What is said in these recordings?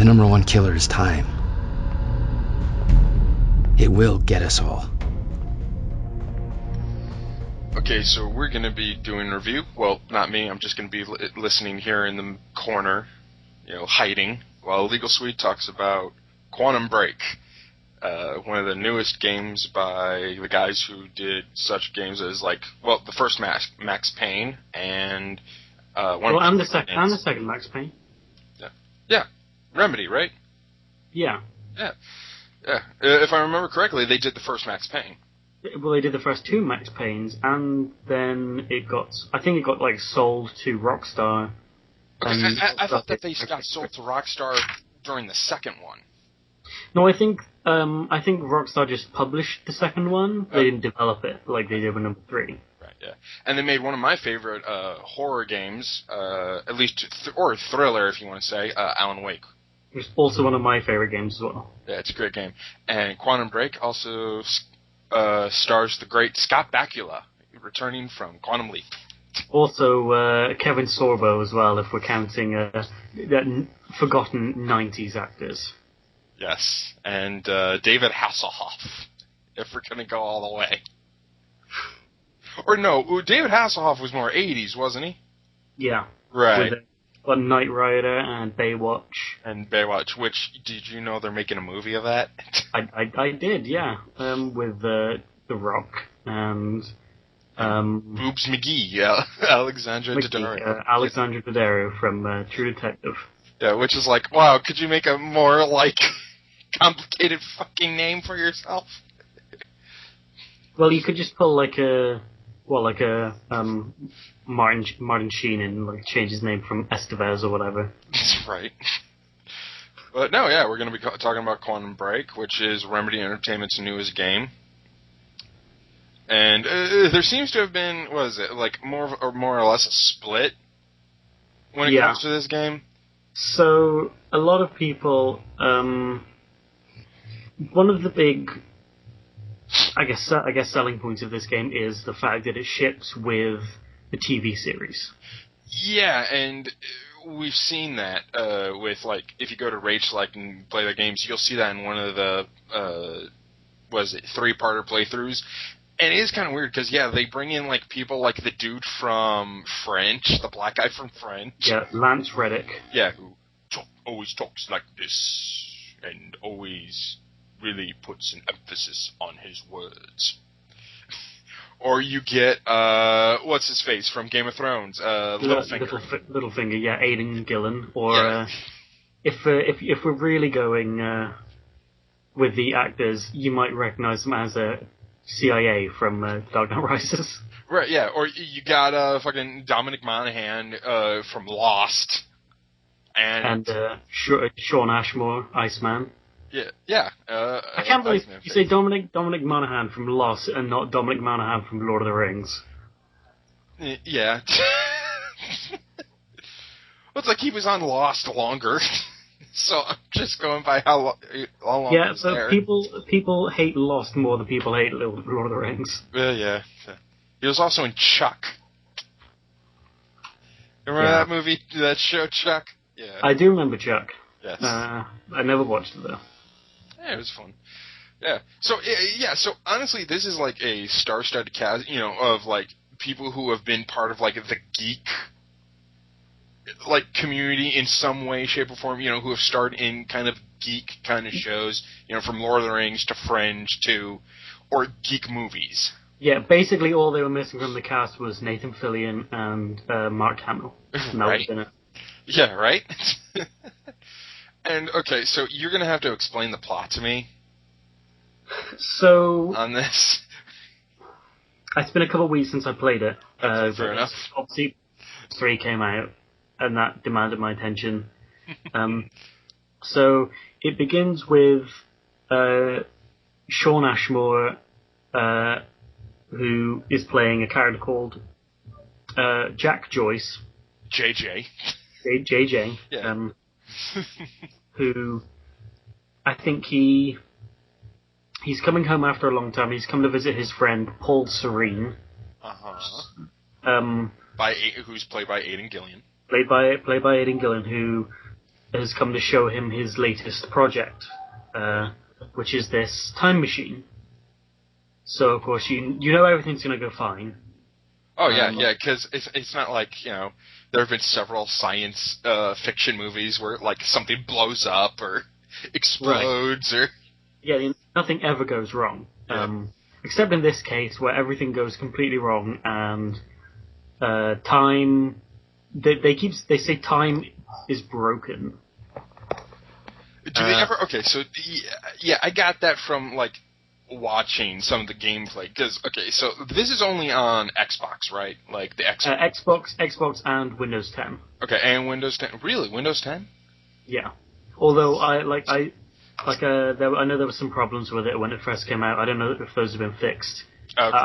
number one killer is time. It will get us all. Okay, so we're going to be doing a review. Well, not me. I'm just going to be listening here in the corner, hiding, while Legal Swede talks about Quantum Break, one of the newest games by the guys who did such games as, the first Max Payne and I'm the second Max Payne. Yeah. Remedy, right? Yeah. Yeah. If I remember correctly, they did the first Max Payne. Well, they did the first two Max Paynes, and then I think it got sold to Rockstar. Okay, I thought that they got sold to Rockstar during the second one. No, I think Rockstar just published the second one. They didn't develop it like they did with number 3. Right, yeah. And they made one of my favorite horror games, at least, or thriller, if you want to say, Alan Wake. It's also one of my favorite games as well. Yeah, it's a great game. And Quantum Break also stars the great Scott Bakula, returning from Quantum Leap. Also, Kevin Sorbo as well, if we're counting forgotten 90s actors. Yes, and David Hasselhoff, if we're going to go all the way. Or no, David Hasselhoff was more 80s, wasn't he? Yeah. Right. With Knight Rider and Baywatch. Which, did you know they're making a movie of that? I did, yeah. With The Rock and... Boobs McGee, Alexandra Daddario. Alexandra Daddario from True Detective. Yeah, which is wow, could you make a more, complicated fucking name for yourself? Well, you could just pull Martin Sheen and change his name from Estevez or whatever. That's right. But no, yeah, we're going to be talking about Quantum Break, which is Remedy Entertainment's newest game. And there seems to have been, more or less a split when it comes to this game? So, a lot of people, one of the big, I guess selling points of this game is the fact that it ships with the TV series. Yeah, and we've seen that with, if you go to Rage Select and play their games, you'll see that in one of the, 3-parter playthroughs. And it is kind of weird, because, they bring in, people like the dude from French, the black guy from French. Yeah, Lance Reddick. Yeah, who always talks like this, and always really puts an emphasis on his words. Or you get, what's his face from Game of Thrones, Littlefinger. Littlefinger, yeah, Aidan Gillen. Or, if we're really going with the actors, you might recognize them as CIA from Dark Knight Rises. Right, yeah. Or you got fucking Dominic Monaghan from Lost. And Sean Ashmore, Iceman. Yeah. I can't believe you say Dominic Monaghan from Lost and not Dominic Monaghan from Lord of the Rings. Yeah. Well, it's he was on Lost longer. So I'm just going by how long he was there. People hate Lost more than people hate Lord of the Rings. Yeah. He was also in Chuck. Remember that movie, that show, Chuck? Yeah. I do remember Chuck. Yes. I never watched it, though. Yeah, it was fun. Yeah. So honestly, this is a star-studded cast, of people who have been part of the geek community in some way, shape, or form, who have starred in kind of geek kind of shows, from Lord of the Rings to Fringe or geek movies. Yeah, basically all they were missing from the cast was Nathan Fillion and Mark Hamill. Right. Yeah, right? And, okay, so you're going to have to explain the plot to me. So... on this. It's been a couple of weeks since I played it. Fair enough. Obviously, 3 came out, and that demanded my attention. So, it begins with Sean Ashmore, who is playing a character called Jack Joyce. JJ. JJ. Yeah. Who I think he's coming home after a long time. He's come to visit his friend Paul Serene. Who's played by Aidan Gillen. Played by Aidan Gillen, who has come to show him his latest project, which is this time machine. So, of course, you know everything's going to go fine. Oh, yeah, because it's not like, there have been several science fiction movies where, like, something blows up or explodes or... Yeah, nothing ever goes wrong. Yeah. Except in this case, where everything goes completely wrong, and time... They say time is broken. Do they ever... Okay, so, yeah, I got that from, like, watching some of the gameplay, because, okay, so this is only on Xbox, right? Like, the Xbox and Windows 10. Okay, and Windows 10. Really? Windows 10? Yeah. Although, I know there were some problems with it when it first came out. I don't know if those have been fixed. Okay.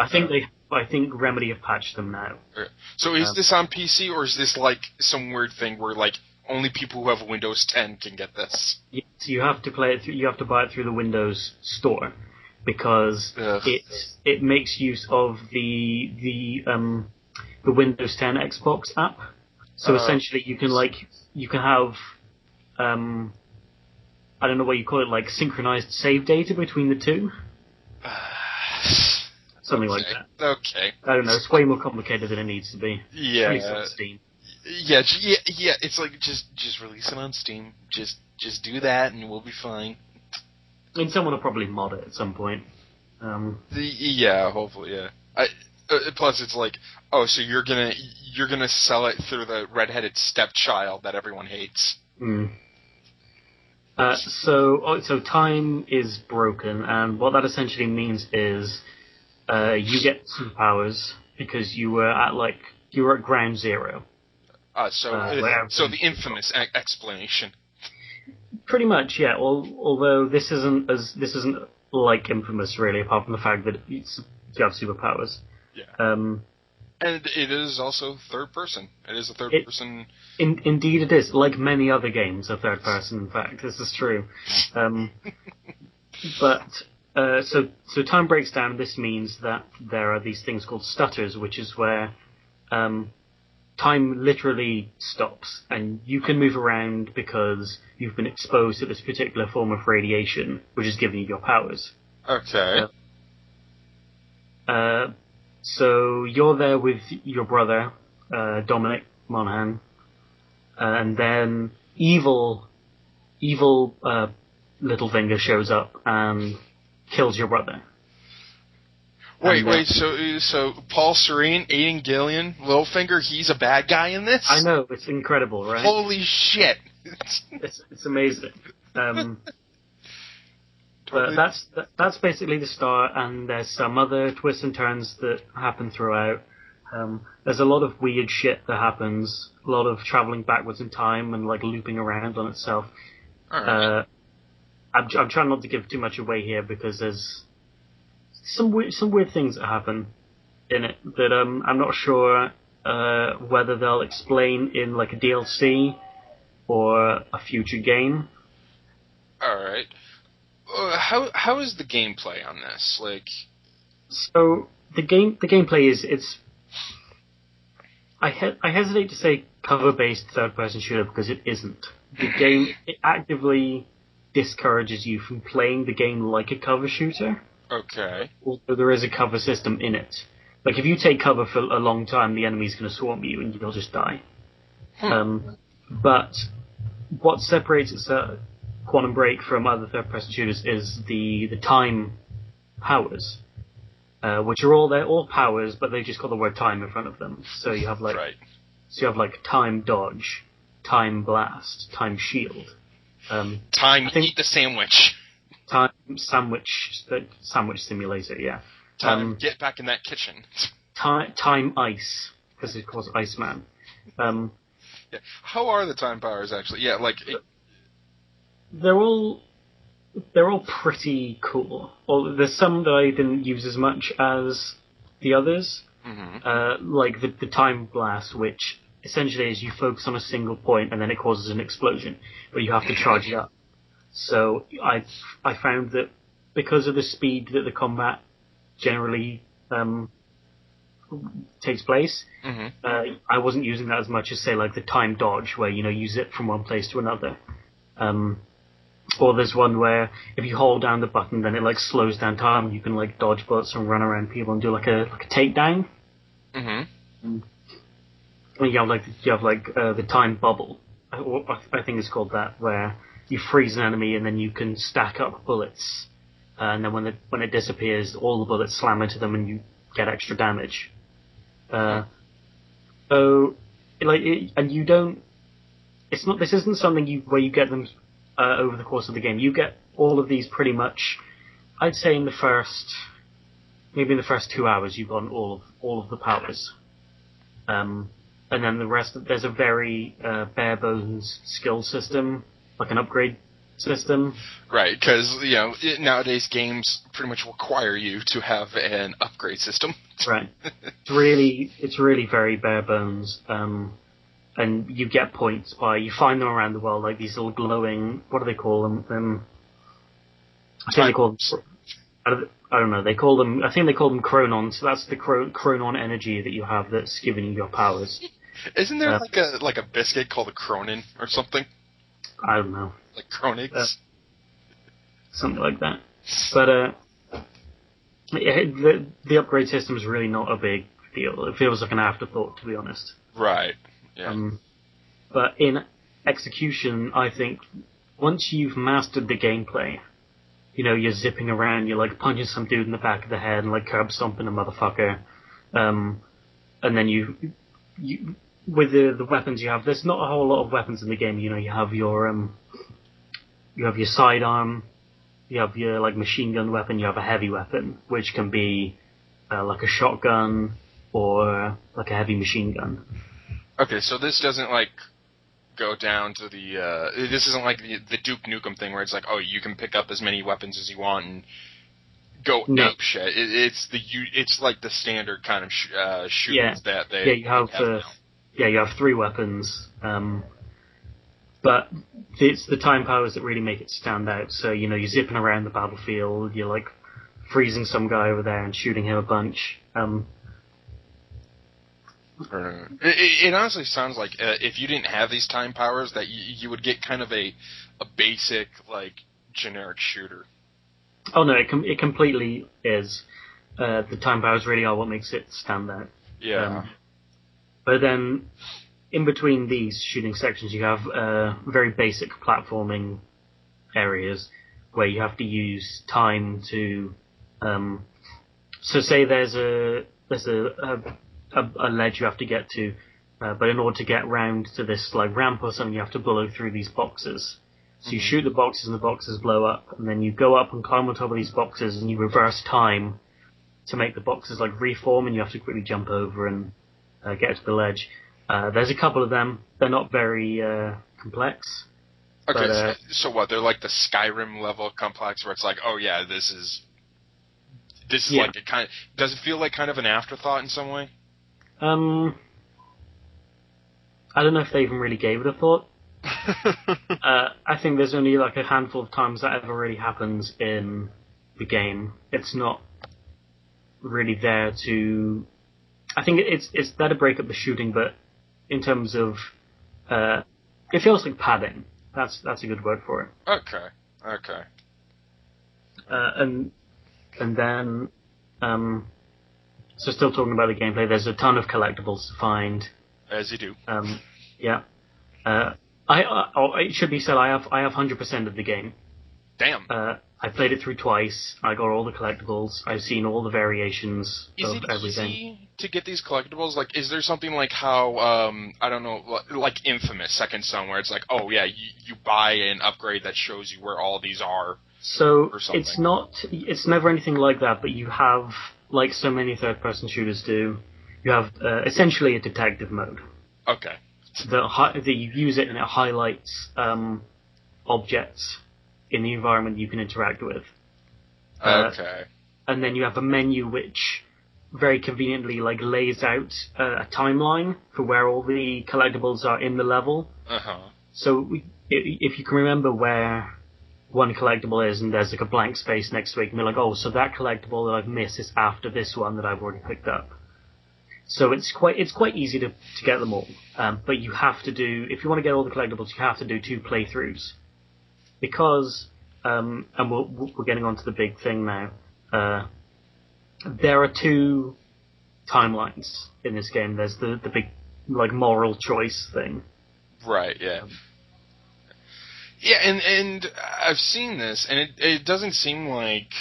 I think Remedy have patched them now. Okay. So is this on PC, or is this, like, some weird thing where, like, only people who have Windows 10 can get this? Yes, you have to play it. You have to buy it through the Windows Store, because it makes use of the Windows 10 Xbox app. So essentially, you can have I don't know what you call it, like synchronized save data between the two. Something like that. Okay. I don't know. It's way more complicated than it needs to be. Yeah. Release it on Steam. Yeah. It's like just release it on Steam. Just do that, and we'll be fine. I mean, someone will probably mod it at some point. Yeah, hopefully, yeah. Plus, it's like, oh, so you're gonna sell it through the redheaded stepchild that everyone hates. So time is broken, and what that essentially means is you get superpowers because you were at ground zero. So the infamous explanation. Pretty much, yeah. Although this isn't like Infamous really, apart from the fact that you have superpowers. Yeah. And it is also third person. It is a third person. Indeed, it is. Like many other games, a third person. In fact, this is true. So time breaks down. This means that there are these things called stutters, which is where time literally stops, and you can move around because you've been exposed to this particular form of radiation, which is giving you your powers. Okay. So you're there with your brother, Dominic Monaghan, and then evil Littlefinger shows up and kills your brother. Wait, so Paul Serene, Aidan Gillian, Littlefinger, he's a bad guy in this? I know, it's incredible, right? Holy shit! It's amazing. But that's basically the start, and there's some other twists and turns that happen throughout. There's a lot of weird shit that happens, a lot of traveling backwards in time and like looping around on itself. All right. I'm trying not to give too much away here because there's some weird things that happen in it that I'm not sure whether they'll explain in like a DLC or a future game. All right. How is the gameplay on this? Like, so the gameplay is I hesitate to say cover-based third-person shooter because it isn't. The game it actively discourages you from playing the game like a cover shooter. Okay. Although there is a cover system in it. Like if you take cover for a long time, the enemy's going to swarm you and you'll just die. But what separates Quantum Break from other third-person shooters is the time powers, which are all powers, but they just got the word time in front of them. So you have time dodge, time blast, time shield, eat the sandwich, time sandwich simulator, yeah. Time get back in that kitchen. Time ice, because it calls Iceman. Yeah. How are the time powers actually? Yeah, like. They're all pretty cool. Well, there's some that I didn't use as much as the others. Like the time blast, which essentially is you focus on a single point and then it causes an explosion, but you have to charge it up. So I found that because of the speed that the combat generally takes place, I wasn't using that as much as say like the time dodge, where you use it from one place to another. Or there's one where if you hold down the button, then it like slows down time, and you can like dodge bullets and run around people and do like a takedown. Mm-hmm. And you have the time bubble. I think it's called that, where you freeze an enemy and then you can stack up bullets, and then when it disappears, all the bullets slam into them and you get extra damage. So and you don't. It's not. This isn't something where you get them over the course of the game. You get all of these pretty much. I'd say in the first 2 hours, you've gotten all of the powers. And then the rest, there's a very bare bones skill system, like an upgrade system. Right, because nowadays games pretty much require you to have an upgrade system. Right. It's really very bare bones. And you get points you find them around the world, like these little glowing. What do they call them? I think they call them. I don't know. I think they call them chronons. So that's the chronon energy that you have that's giving you your powers. Isn't there like a biscuit called a Cronin or something? I don't know. Like Chronics? Something like that. But the upgrade system is really not a big deal. It feels like an afterthought, to be honest. Right. Yeah. But in execution, I think once you've mastered the gameplay, you're zipping around, you're like punching some dude in the back of the head and like curb stomping a motherfucker, and then you with the weapons you have, there's not a whole lot of weapons in the game. You have your sidearm, you have your like machine gun weapon, you have a heavy weapon, which can be like a shotgun or like a heavy machine gun. Okay, so this doesn't like go down to this isn't like the Duke Nukem thing where it's like, oh, you can pick up as many weapons as you want and go ape shit. It's like the standard kind of shooters that they you have you have 3 weapons, but it's the time powers that really make it stand out. So you're zipping around the battlefield, you're like freezing some guy over there and shooting him a bunch. It honestly sounds like if you didn't have these time powers, that you would get kind of a basic, like, generic shooter. Oh no, it completely is. The time powers really are what makes it stand out. Yeah. But then, in between these shooting sections, you have very basic platforming areas where you have to use time to. So say there's a ledge you have to get to, but in order to get round to this like ramp or something, you have to blow through these boxes. So you shoot the boxes and the boxes blow up, and then you go up and climb on top of these boxes and you reverse time to make the boxes like reform, and you have to quickly jump over and get to the ledge. There's a couple of them. They're not very complex. Okay, but, so what? They're like the Skyrim level complex where it's like, oh yeah, this is like a kind. Does it feel like kind of an afterthought in some way? I don't know if they even really gave it a thought. I think there's only like a handful of times that ever really happens in the game. It's not really there to. I think it's there to break up the shooting, but in terms of, it feels like padding. That's a good word for it. Okay. And then, so still talking about the gameplay, there's a ton of collectibles to find. As you do. Yeah. It should be said, I have 100% of the game. Damn. I played it through twice. I got all the collectibles. I've seen all the variations of everything. Is it easy to get these collectibles? Like, is there something like how, I don't know, like Infamous Second Son, where it's like, oh yeah, you buy an upgrade that shows you where all these are? So it's never anything like that, but you have, like so many third-person shooters do, you have essentially a detective mode. Okay. That you use it and it highlights objects in the environment you can interact with. Okay. And then you have a menu which very conveniently like lays out a timeline for where all the collectibles are in the level. Uh-huh. So if you can remember where one collectible is and there's like a blank space next to it, you can be like, oh, so that collectible that I've missed is after this one that I've already picked up. So it's quite easy to get them all. But you have to do, if you want to get all the collectibles, you have to do 2 playthroughs. because, and we're getting on to the big thing now, there are two timelines in this game. There's the big, like, moral choice thing. Right, yeah. Yeah, and I've seen this, and it doesn't seem like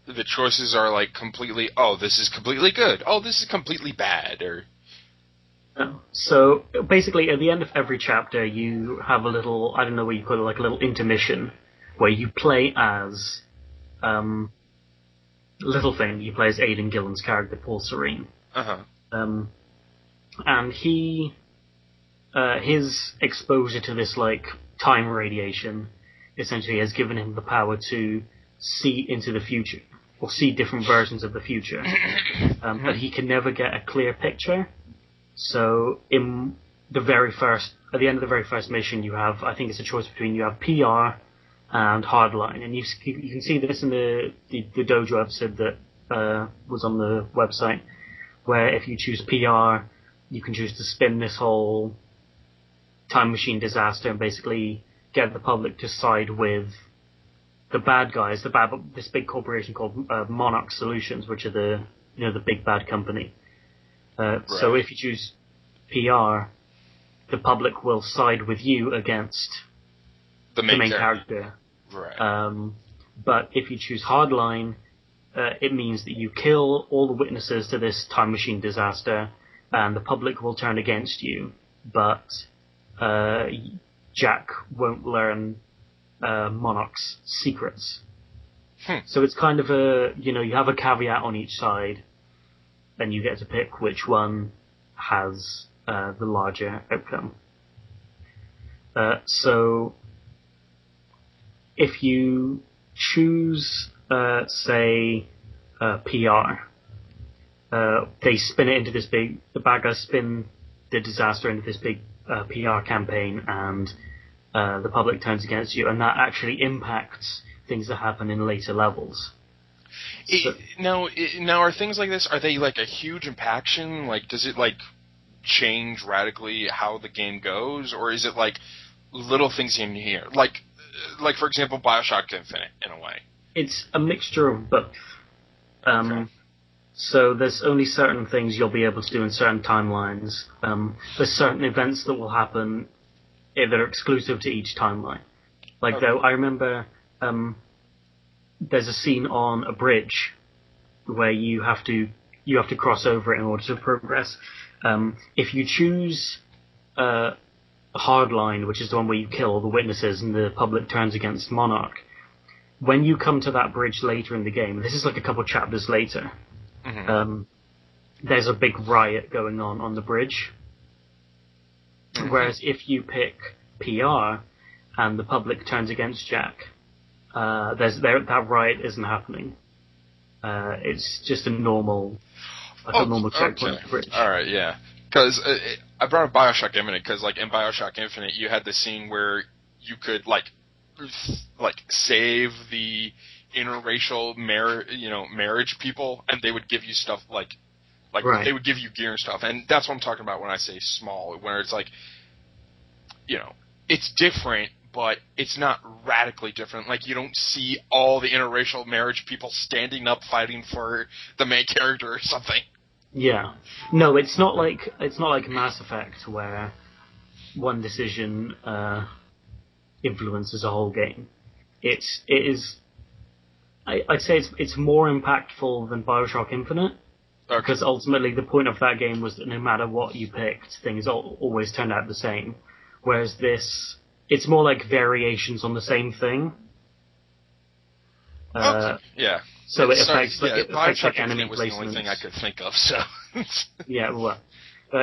the choices are, like, completely, oh, this is completely good, oh, this is completely bad, or... So, basically, at the end of every chapter, you have a little, I don't know what you call it, like a little intermission, where you play as, little thing, you play as Aidan Gillen's character, Paul Serene. Uh-huh. And his exposure to this, like, time radiation, essentially has given him the power to see into the future, or see different versions of the future. But he can never get a clear picture. So at the end of the very first mission, you have, I think it's a choice between, you have PR and Hardline, and you can see this in the dojo episode that was on the website, where if you choose PR, you can choose to spin this whole time machine disaster and basically get the public to side with the bad guys, this big corporation called Monarch Solutions, which are the big bad company. Right. So if you choose PR, the public will side with you against the main character. Right. But if you choose Hardline, it means that you kill all the witnesses to this time machine disaster, and the public will turn against you. But Jack won't learn Monarch's secrets. So it's kind of you have a caveat on each side, and you get to pick which one has the larger outcome. So if you choose, say, PR, they spin it into this the bad guys spin the disaster into this big PR campaign, and the public turns against you, and that actually impacts things that happen in later levels. Now, are things like this, are they like a huge impaction? Like, does it like change radically how the game goes, or is it like little things in here, like for example, BioShock Infinite in a way? It's a mixture of both. Okay. So there's only certain things you'll be able to do in certain timelines. There's certain events that will happen that are exclusive to each timeline. Like, though, I remember there's a scene on a bridge where you have to cross over it in order to progress. If you choose Hardline, which is the one where you kill all the witnesses and the public turns against Monarch, when you come to that bridge later in the game, this is like a couple chapters later, there's a big riot going on the bridge. Whereas if you pick PR and the public turns against Jack, that riot isn't happening. It's just a normal checkpoint. Okay. All right, yeah. Because I brought up BioShock Infinite because, like, in BioShock Infinite, you had the scene where you could like save the interracial marriage people, and they would give you stuff like right. They would give you gear and stuff, and that's what I'm talking about when I say small, where it's like, it's different, but it's not radically different. Like, you don't see all the interracial marriage people standing up fighting for the main character or something. Yeah. No, it's not like Mass Effect, where one decision influences a whole game. It is. I'd say it's more impactful than BioShock Infinite, because ultimately the point of that game was that no matter what you picked, things always turned out the same. Whereas this, it's more like variations on the same thing. Yeah. So it affects like enemy was placements. The only thing I could think of. So. Yeah. Well,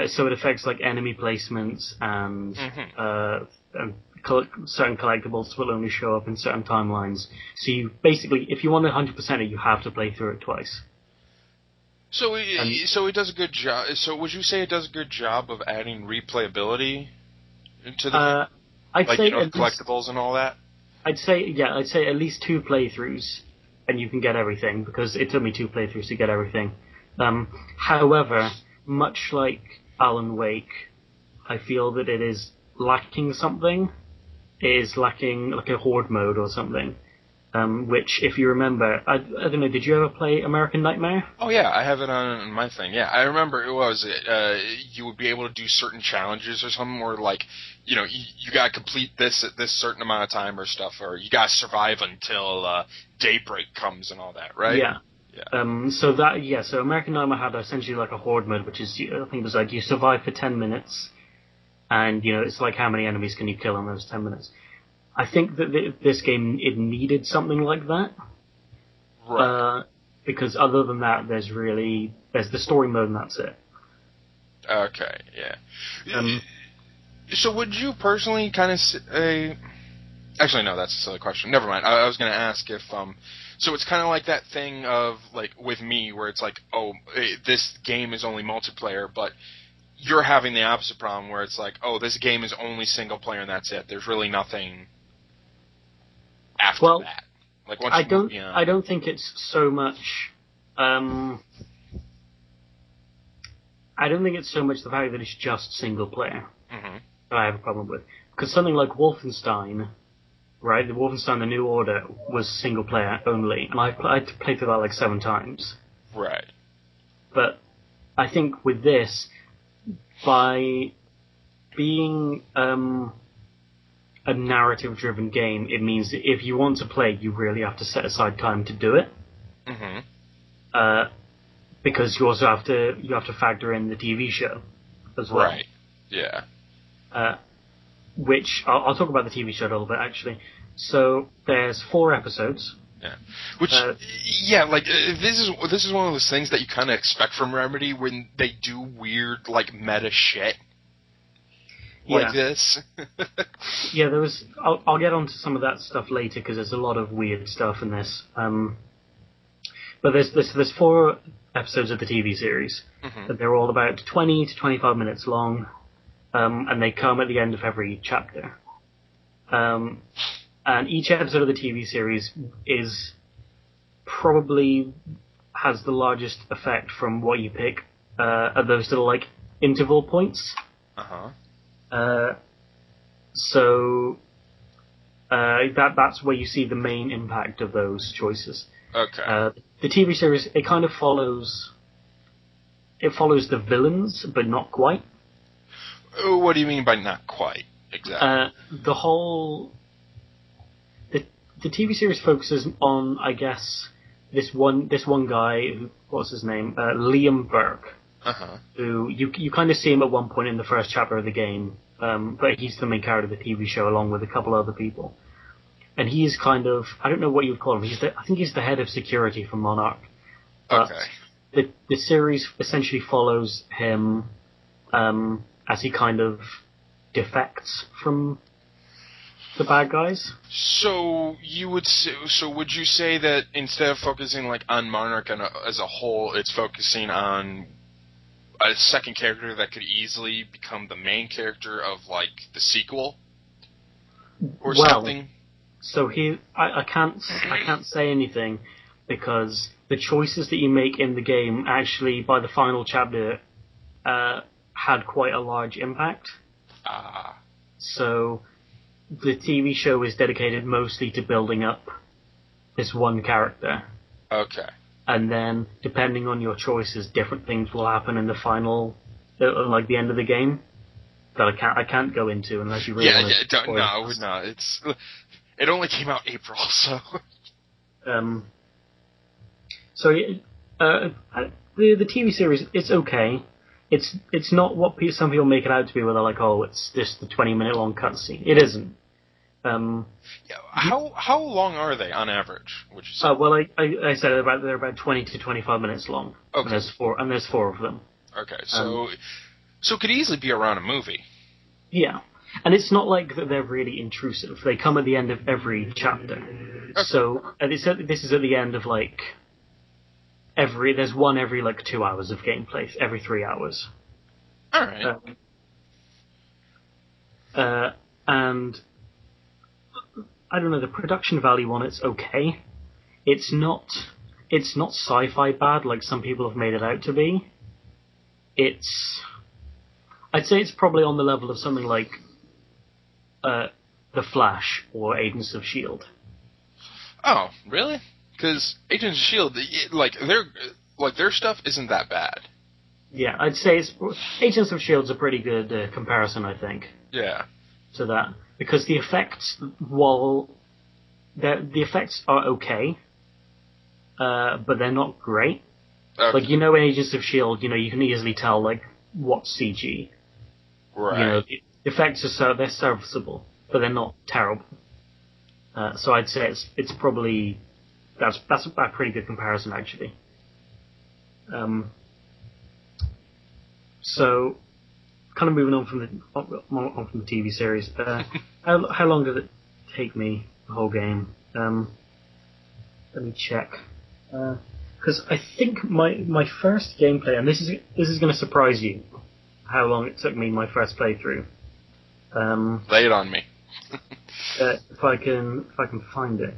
so it affects like enemy placements and certain collectibles will only show up in certain timelines. So you basically, if you want 100% it, you have to play through it twice. So it does a good job. So would you say it does a good job of adding replayability into the I'd say collectibles and all that? I'd say at least 2 playthroughs, and you can get everything, because it took me 2 playthroughs to get everything. However, much like Alan Wake, I feel that it is lacking something. is lacking like a horde mode or something. Which, if you remember, I don't know, did you ever play American Nightmare? Oh yeah, I have it on my thing. Yeah, I remember you would be able to do certain challenges or something where like, you know, you gotta complete this at this certain amount of time or stuff, or you gotta survive until daybreak comes and all that, right? Yeah. Yeah. So American Nightmare had essentially like a horde mode, which is, I think it was like you survive for 10 minutes, and, you know, it's like how many enemies can you kill in those 10 minutes. I think that this game, it needed something like that. Right. Because other than that, there's the story mode and that's it. Okay, yeah. So would you personally kind of say... Actually, no, that's a silly question. Never mind. I was going to ask if... So it's kind of like that thing of, like, with me, where it's like, this game is only multiplayer, but you're having the opposite problem, where it's like, this game is only single player and that's it. There's really nothing after that. Like, once you move beyond... I don't think it's so much... I don't think it's so much the fact that it's just single player that I have a problem with. Because something like Wolfenstein, right? The Wolfenstein: The New Order was single player only, and I played through that like 7 times. Right. But I think with this, by being a narrative-driven game, it means that if you want to play, you really have to set aside time to do it. Because you also have to factor in the TV show as well. Right. Yeah. Which I'll talk about the TV show a little bit actually. So there's 4 episodes. Yeah. Which this is one of those things that you kind of expect from Remedy when they do weird like meta shit like this. Yeah, there was. I'll get onto some of that stuff later because there's a lot of weird stuff in this. But there's 4 episodes of the TV series. They're all about 20 to 25 minutes long, and they come at the end of every chapter. And each episode of the TV series is probably has the largest effect from what you pick at those little like interval points. So that's where you see the main impact of those choices. Okay. The TV series, it kind of follows the villains, but not quite. What do you mean by not quite exactly? The TV series focuses on, I guess, this one guy what's his name, Liam Burke. Who you kind of see him at one point in the first chapter of the game, but he's the main character of the TV show along with a couple other people. And he is kind of, I don't know what you would call him, I think he's the head of security for Monarch. But the series essentially follows him as he kind of defects from the bad guys. So would you say that instead of focusing like on Monarch as a whole, it's focusing on a second character that could easily become the main character of like the sequel or something? So I can't say anything because the choices that you make in the game actually by the final chapter had quite a large impact. So the TV show is dedicated mostly to building up this one character. Okay. And then, depending on your choices, different things will happen in the final, like the end of the game, that I can't go into unless you really want to. No. It only came out April, so. The TV series, it's okay. It's not what some people make it out to be, where they're like, oh, it's just the 20-minute long cutscene. It isn't. How long are they on average? Would you say? Well, I said they're about 20 to 25 minutes long. Okay. And there's 4 of them. Okay, so it could easily be around a movie. Yeah, and it's not like that they're really intrusive. They come at the end of every chapter. Okay. So this is at the end of like there's one every like 2 hours of gameplay, every 3 hours. All right. And I don't know, the production value on it's okay. It's not sci-fi bad like some people have made it out to be. I'd say it's probably on the level of something like The The Flash or Agents of S.H.I.E.L.D. Oh, really? Because Agents of S.H.I.E.L.D., their stuff isn't that bad. Yeah, I'd say Agents of S.H.I.E.L.D.'s a pretty good comparison, I think. Yeah. To that. Because the effects, while the effects are okay, but they're not great. Okay. Like, in Agents of S.H.I.E.L.D., you can easily tell, like, what's CG. Right. The effects they're serviceable, but they're not terrible. So I'd say it's probably that's a pretty good comparison, actually. So, kind of moving on from the TV series. How long did it take me, the whole game? Let me check. Because I think my first gameplay, and this is going to surprise you, how long it took me my first playthrough. Lay it on me. If I can find it.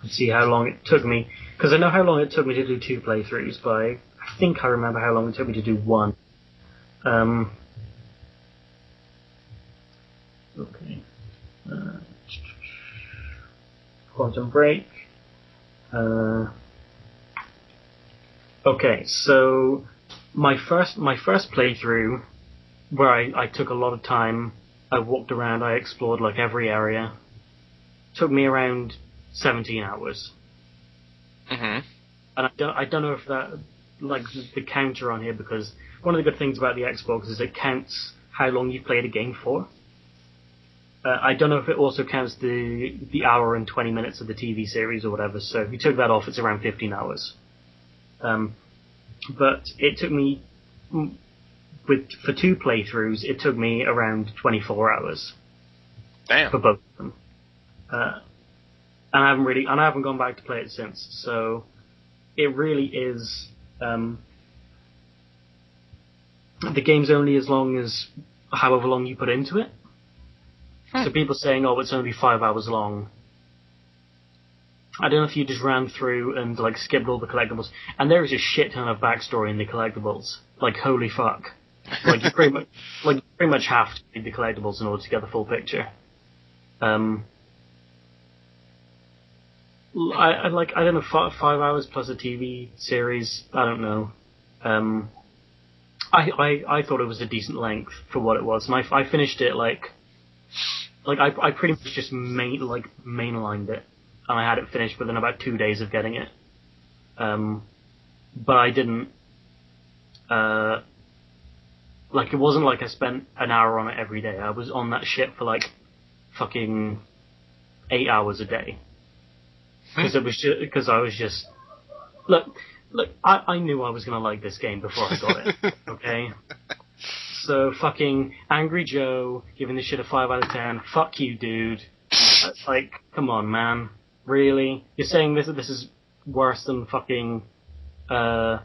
Let's see how long it took me, because I know how long it took me to do 2 playthroughs, but I think I remember how long it took me to do 1. Okay. Quantum Break. Okay, so my first playthrough, where I took a lot of time, I walked around, I explored like every area, took me around 17 hours. Mm-hmm. And I don't know if that, like, the counter on here, because one of the good things about the Xbox is it counts how long you've played a game for. I don't know if it also counts the hour and 20 minutes of the TV series or whatever, so if you took that off, it's around 15 hours. But it took me, for 2 playthroughs, it took me around 24 hours. Damn. For both of them. And I haven't gone back to play it since, so it really is, the game's only as long as however long you put into it. So people saying, oh, it's only 5 hours long. I don't know if you just ran through and like skipped all the collectibles, and there is a shit ton of backstory in the collectibles. Like, holy fuck! Like you pretty much have to read the collectibles in order to get the full picture. I don't know, 5 hours plus a TV series. I don't know. I thought it was a decent length for what it was, and I finished it like I pretty much just mainlined it, and I had it finished within about 2 days of getting it. But I didn't, it wasn't like I spent an hour on it every day. I was on that shit for like fucking 8 hours a day. Because I was just, look, I knew I was gonna like this game before I got it, okay? So fucking Angry Joe giving this shit a 5 out of 10. Fuck you, dude. Like, come on, man. Really? You're saying this is worse than fucking, The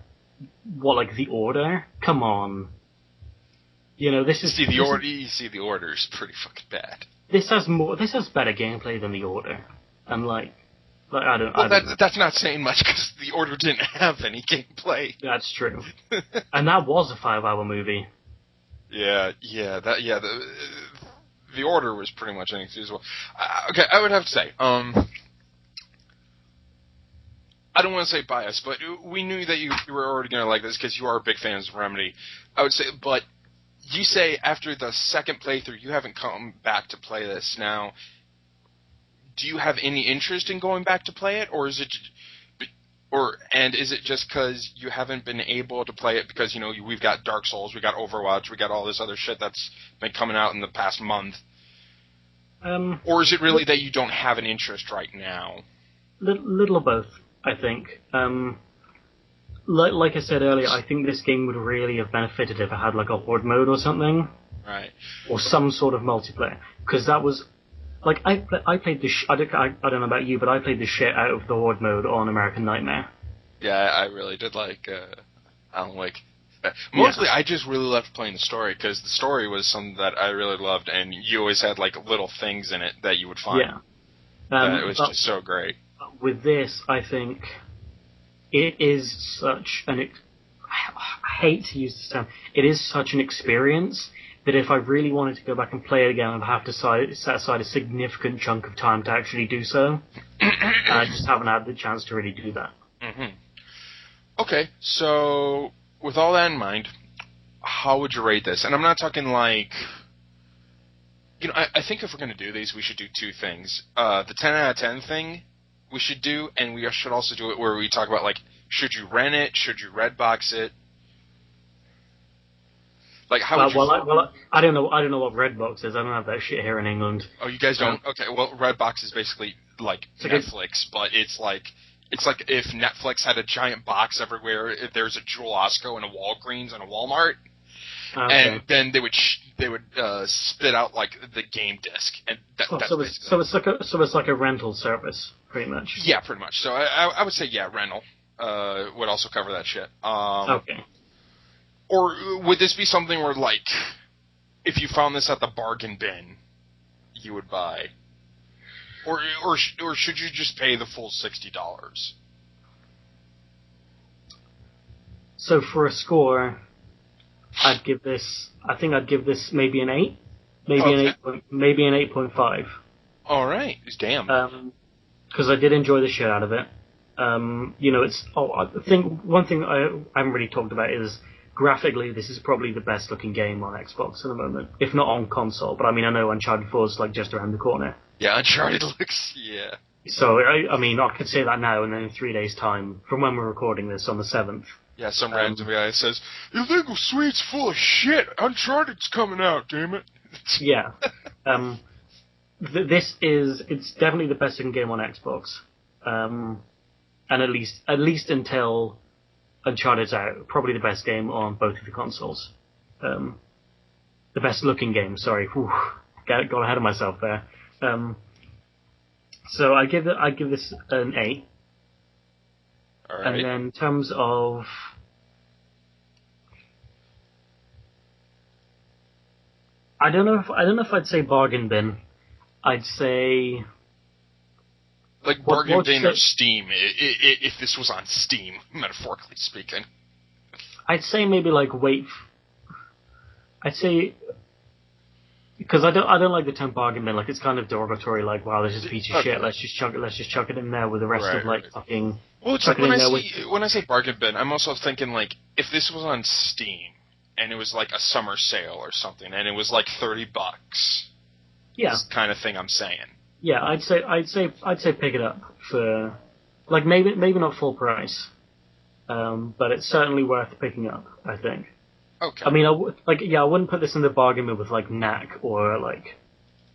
Order? Come on. This is... You see, The Order's pretty fucking bad. This has better gameplay than The Order. And that's not saying much, because The Order didn't have any gameplay. That's true. And that was a 5-hour movie. The Order was pretty much inexcusable. Okay, I would have to say, I don't want to say biased, but we knew that you were already going to like this because you are big fans of Remedy. I would say, but you say after the second playthrough you haven't come back to play this. Now, do you have any interest in going back to play it, or is it just because you haven't been able to play it because, we've got Dark Souls, we got Overwatch, we got all this other shit that's been coming out in the past month? Or is it really that you don't have an interest right now? Little of both, I think. Like I said earlier, I think this game would really have benefited if it had like a horde mode or something. Right. Or some sort of multiplayer. Because that was... Like, I played the... I don't know about you, but I played the shit out of the horde mode on American Nightmare. Yeah, I really did like Alan Wake. Mostly, yeah. I just really loved playing the story, because the story was something that I really loved, and you always had, like, little things in it that you would find. Yeah. It was just so great. With this, I think it is such an... I hate to use this term. It is such an experience, that if I really wanted to go back and play it again, I'd have to set aside a significant chunk of time to actually do so. And I just haven't had the chance to really do that. Mm-hmm. Okay, so with all that in mind, how would you rate this? And I'm not talking like... I think if we're going to do these, we should do two things. The 10 out of 10 thing we should do, and we should also do it where we talk about, like, should you rent it? Should you Redbox it? Like, how would you... I don't know what Redbox is. I don't have that shit here in England. Oh, you guys don't? Okay, well, Redbox is basically like Netflix, but it's like if Netflix had a giant box everywhere. If there's a Jewel Osco and a Walgreens and a Walmart, and then they would spit out like the game disc, and it's like a rental service, pretty much. Yeah, pretty much. So I would say rental would also cover that shit. Okay. Or would this be something where, like, if you found this at the bargain bin, you would buy? Or should you just pay the full $60? So for a score, I think I'd give this maybe an 8, maybe an 8.5. All right, damn. Because I did enjoy the shit out of it. One thing I haven't really talked about is, graphically, this is probably the best looking game on Xbox at the moment, if not on console. But I mean, I know Uncharted 4 is like just around the corner. Yeah, Uncharted looks, yeah. So I could say that now, and then in 3 days' time, from when we're recording this on the 7th. Yeah, some random guy says, "Illegal Swede's full of shit. Uncharted's coming out, damn it." Yeah. It's definitely the best looking game on Xbox. And at least until Uncharted's out, probably the best game on both of the consoles. The best looking game, sorry. Whew, got ahead of myself there. So I give this an 8. All right. And then in terms of... I don't know if I'd say bargain bin. I'd say... Like bargain bin or Steam, if this was on Steam, metaphorically speaking. I'd say maybe like I'd say, because I don't like the term bargain bin. Like, it's kind of derogatory. Like, wow, this is a piece of shit. Let's just chuck it in there with the rest of like fucking. Well, it's like when I say bargain bin, I'm also thinking like if this was on Steam and it was like a summer sale or something, and it was like $30. Yeah. This kind of thing I'm saying. Yeah, I'd say pick it up for, like, maybe not full price, but it's certainly worth picking up, I think. Okay. I mean, I wouldn't put this in the bargain bin with like Knack or like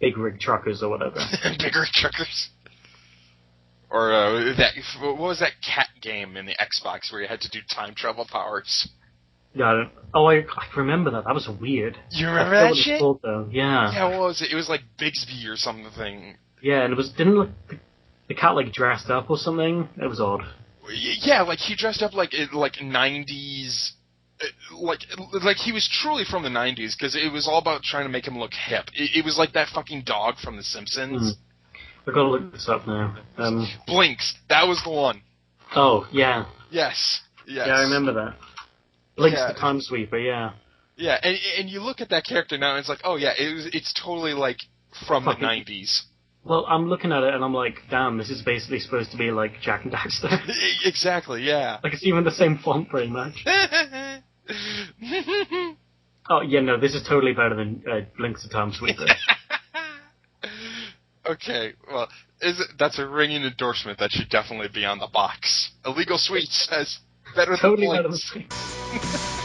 Big Rig Truckers or whatever. Big Rig Truckers. Or what was that cat game in the Xbox where you had to do time travel powers? Yeah. I remember that. That was weird. You remember that shit? Called, though. Yeah. Yeah, what was it? It was like Bigsby or something. Yeah, and didn't the cat like dressed up or something? It was odd. Yeah, like he dressed up like 90s, like he was truly from the 90s, because it was all about trying to make him look hip. It was like that fucking dog from The Simpsons. I've got to look this up now. Blinks, that was the one. Oh yeah. Yes. Yeah, I remember that. Blinks the Time Sweeper, yeah. Yeah, and you look at that character now, and it's like, oh yeah, it's totally like from the 90s. Well, I'm looking at it and I'm like, damn, this is basically supposed to be like Jak and Daxter. Exactly, yeah. Like, it's even the same font pretty much. Oh, yeah, no, this is totally better than Blinks the Time Sweeper. Okay, well, that's a ringing endorsement that should definitely be on the box. Illegal Sweet says, better than Blinks. Better than Blinks.